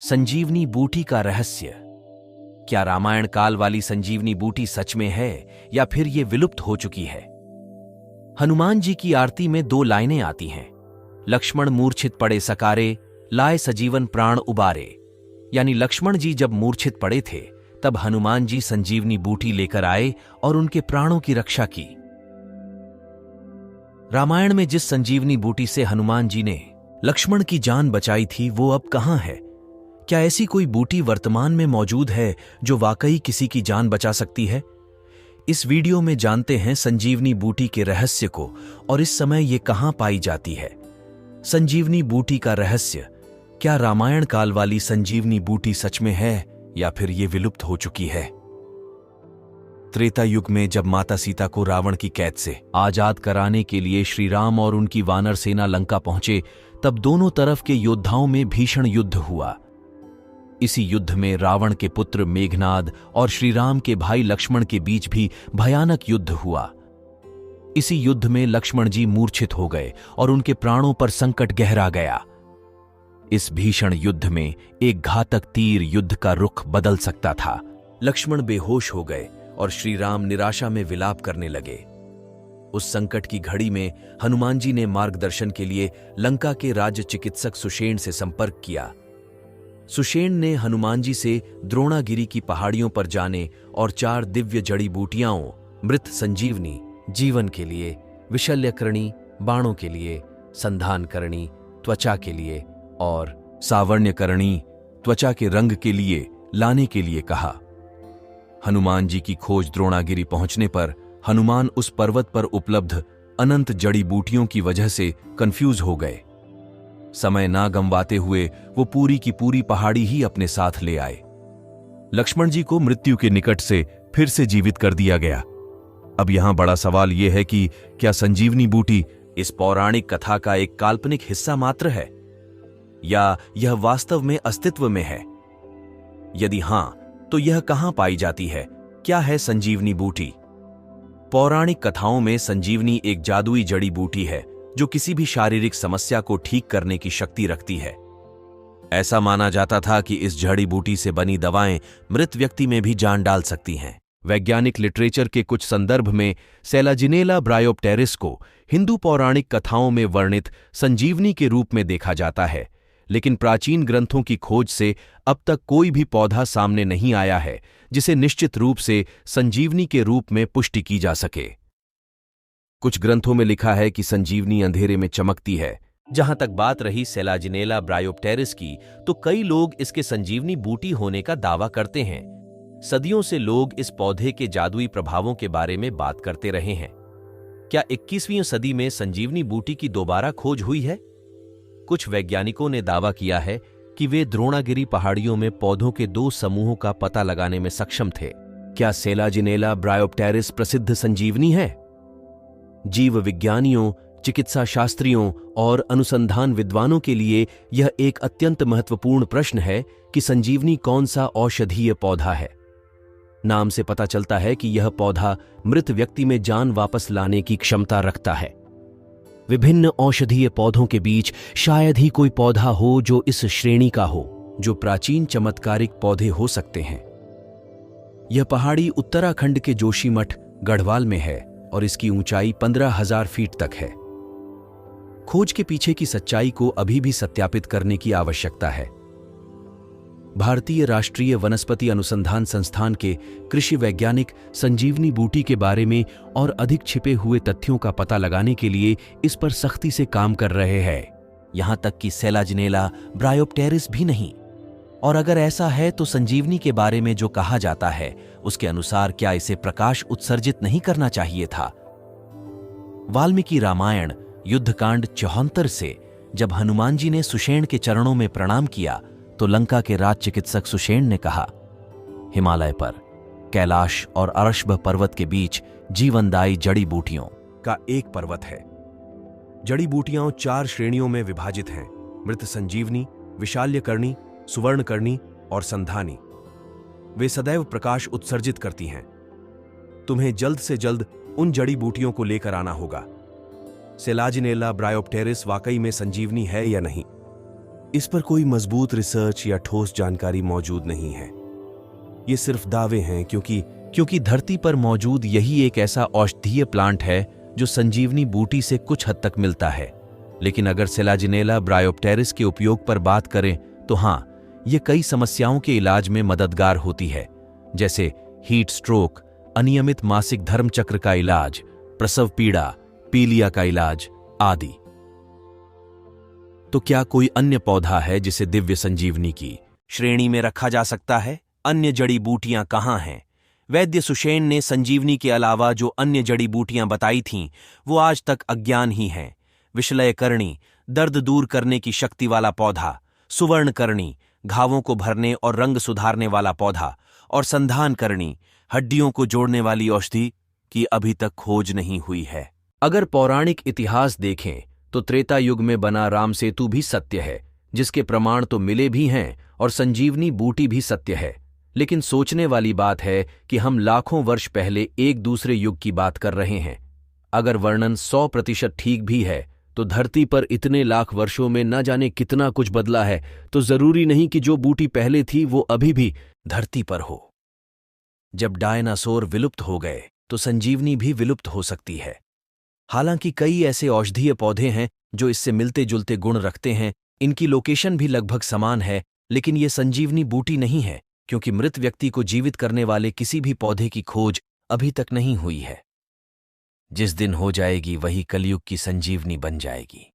संजीवनी बूटी का रहस्य। क्या रामायण काल वाली संजीवनी बूटी सच में है या फिर ये विलुप्त हो चुकी है? हनुमान जी की आरती में 2 लाइनें आती हैं, लक्ष्मण मूर्छित पड़े सकारे, लाए सजीवन प्राण उबारे। यानी लक्ष्मण जी जब मूर्छित पड़े थे तब हनुमान जी संजीवनी बूटी लेकर आए और उनके प्राणों की रक्षा की। रामायण में जिस संजीवनी बूटी से हनुमान जी ने लक्ष्मण की जान बचाई थी वो अब कहां है? क्या ऐसी कोई बूटी वर्तमान में मौजूद है जो वाकई किसी की जान बचा सकती है? इस वीडियो में जानते हैं संजीवनी बूटी के रहस्य को और इस समय ये कहां पाई जाती है। संजीवनी बूटी का रहस्य। क्या रामायण काल वाली संजीवनी बूटी सच में है या फिर ये विलुप्त हो चुकी है? त्रेता युग में जब माता सीता को रावण की कैद से आजाद कराने के लिए श्री राम और उनकी वानर सेना लंका पहुंचे, तब दोनों तरफ के योद्धाओं में भीषण युद्ध हुआ। इसी युद्ध में रावण के पुत्र मेघनाद और श्री राम के भाई लक्ष्मण के बीच भी भयानक युद्ध हुआ। इसी युद्ध में लक्ष्मण जी मूर्छित हो गए और उनके प्राणों पर संकट गहरा गया। इस भीषण युद्ध में एक घातक तीर युद्ध का रुख बदल सकता था। लक्ष्मण बेहोश हो गए और श्री राम निराशा में विलाप करने लगे। उस संकट की घड़ी में हनुमान जी ने मार्गदर्शन के लिए लंका के राज्य चिकित्सक सुषेण से संपर्क किया। सुषेण ने हनुमान जी से द्रोणागिरी की पहाड़ियों पर जाने और 4 दिव्य जड़ी बूटियाओं, मृत संजीवनी जीवन के लिए, विशल्यकरणी बाणों के लिए, संधानकरणी त्वचा के लिए और सावर्ण्यकरणी त्वचा के रंग के लिए लाने के लिए कहा। हनुमान जी की खोज द्रोणागिरी पहुंचने पर हनुमान उस पर्वत पर उपलब्ध अनंत जड़ी बूटियों की वजह से कंफ्यूज हो गए। समय ना गंवाते हुए वो पूरी की पूरी पहाड़ी ही अपने साथ ले आए। लक्ष्मण जी को मृत्यु के निकट से फिर से जीवित कर दिया गया। अब यहां बड़ा सवाल यह है कि क्या संजीवनी बूटी इस पौराणिक कथा का एक काल्पनिक हिस्सा मात्र है या यह वास्तव में अस्तित्व में है? यदि हां, तो यह कहां पाई जाती है? क्या है संजीवनी बूटी? पौराणिक कथाओं में संजीवनी एक जादुई जड़ी बूटी है जो किसी भी शारीरिक समस्या को ठीक करने की शक्ति रखती है। ऐसा माना जाता था कि इस जड़ी बूटी से बनी दवाएं मृत व्यक्ति में भी जान डाल सकती हैं। वैज्ञानिक लिटरेचर के कुछ संदर्भ में सेलाजिनेला ब्रायोप्टेरिस को हिंदू पौराणिक कथाओं में वर्णित संजीवनी के रूप में देखा जाता है, लेकिन प्राचीन ग्रंथों की खोज से अब तक कोई भी पौधा सामने नहीं आया है जिसे निश्चित रूप से संजीवनी के रूप में पुष्टि की जा सके। कुछ ग्रंथों में लिखा है कि संजीवनी अंधेरे में चमकती है। जहां तक बात रही सेलाजिनेला ब्रायोप्टेरिस की, तो कई लोग इसके संजीवनी बूटी होने का दावा करते हैं। सदियों से लोग इस पौधे के जादुई प्रभावों के बारे में बात करते रहे हैं। क्या 21वीं सदी में संजीवनी बूटी की दोबारा खोज हुई है? कुछ वैज्ञानिकों ने दावा किया है कि वे द्रोणागिरी पहाड़ियों में पौधों के 2 समूहों का पता लगाने में सक्षम थे। क्या सेलाजिनेला ब्रायोप्टेरिस प्रसिद्ध संजीवनी है? जीव विज्ञानियों, चिकित्सा शास्त्रियों और अनुसंधान विद्वानों के लिए यह एक अत्यंत महत्वपूर्ण प्रश्न है कि संजीवनी कौन सा औषधीय पौधा है। नाम से पता चलता है कि यह पौधा मृत व्यक्ति में जान वापस लाने की क्षमता रखता है। विभिन्न औषधीय पौधों के बीच शायद ही कोई पौधा हो जो इस श्रेणी का हो, जो प्राचीन चमत्कारिक पौधे हो सकते हैं। यह पहाड़ी उत्तराखंड के जोशीमठ गढ़वाल में है और इसकी ऊंचाई 15,000 फीट तक है। खोज के पीछे की सच्चाई को अभी भी सत्यापित करने की आवश्यकता है। भारतीय राष्ट्रीय वनस्पति अनुसंधान संस्थान के कृषि वैज्ञानिक संजीवनी बूटी के बारे में और अधिक छिपे हुए तथ्यों का पता लगाने के लिए इस पर सख्ती से काम कर रहे हैं, यहां तक कि सेलाजिनेला ब्रायोप्टेरिस भी नहीं। और अगर ऐसा है तो संजीवनी के बारे में जो कहा जाता है उसके अनुसार क्या इसे प्रकाश उत्सर्जित नहीं करना चाहिए था? वाल्मीकि रामायण युद्धकांड 74 से जब हनुमान जी ने सुषेण के चरणों में प्रणाम किया तो लंका के राज चिकित्सक सुषेण ने कहा, हिमालय पर कैलाश और अरशभ पर्वत के बीच जीवनदायी जड़ी बूटियों का एक पर्वत है। जड़ी बूटियां 4 श्रेणियों में विभाजित हैं, मृत संजीवनी, विशाल्यकर्णी, सुवर्णकर्णी और संधानी। वे सदैव प्रकाश उत्सर्जित करती हैं। तुम्हें जल्द से जल्द उन जड़ी बूटियों को लेकर आना होगा। सेलाजिनेला ब्रायोप्टेरिस वाकई में संजीवनी है या नहीं? इस पर कोई मजबूत रिसर्च या ठोस जानकारी मौजूद नहीं है। ये सिर्फ दावे हैं क्योंकि धरती पर मौजूद यही एक ऐसा औषधीय प्लांट है जो संजीवनी बूटी से कुछ हद तक मिलता है। लेकिन अगर सेलाजिनेला ब्रायोप्टेरिस के उपयोग पर बात करें तो हाँ, ये कई समस्याओं के इलाज में मददगार होती है, जैसे हीट स्ट्रोक, अनियमित मासिक धर्म चक्र का इलाज, प्रसव पीड़ा, पीलिया का इलाज आदि। तो क्या कोई अन्य पौधा है जिसे दिव्य संजीवनी की श्रेणी में रखा जा सकता है? अन्य जड़ी बूटियां कहाँ हैं? वैद्य सुषेण ने संजीवनी के अलावा जो अन्य जड़ी बूटियां बताई थीं, वो आज तक अज्ञान ही हैं। विशलयकर्णी, दर्द दूर करने की शक्ति वाला पौधा, सुवर्णकर्णी, घावों को भरने और रंग सुधारने वाला पौधा, और संधानकर्णी, हड्डियों को जोड़ने वाली औषधि की अभी तक खोज नहीं हुई है। अगर पौराणिक इतिहास देखें तो त्रेता युग में बना राम सेतु भी सत्य है, जिसके प्रमाण तो मिले भी हैं, और संजीवनी बूटी भी सत्य है। लेकिन सोचने वाली बात है कि हम लाखों वर्ष पहले एक दूसरे युग की बात कर रहे हैं। अगर वर्णन 100% ठीक भी है तो धरती पर इतने लाख वर्षों में न जाने कितना कुछ बदला है, तो जरूरी नहीं कि जो बूटी पहले थी वो अभी भी धरती पर हो। जब डायनासोर विलुप्त हो गए तो संजीवनी भी विलुप्त हो सकती है। हालांकि कई ऐसे औषधीय पौधे हैं जो इससे मिलते जुलते गुण रखते हैं, इनकी लोकेशन भी लगभग समान है, लेकिन ये संजीवनी बूटी नहीं है, क्योंकि मृत व्यक्ति को जीवित करने वाले किसी भी पौधे की खोज अभी तक नहीं हुई है। जिस दिन हो जाएगी वही कलयुग की संजीवनी बन जाएगी।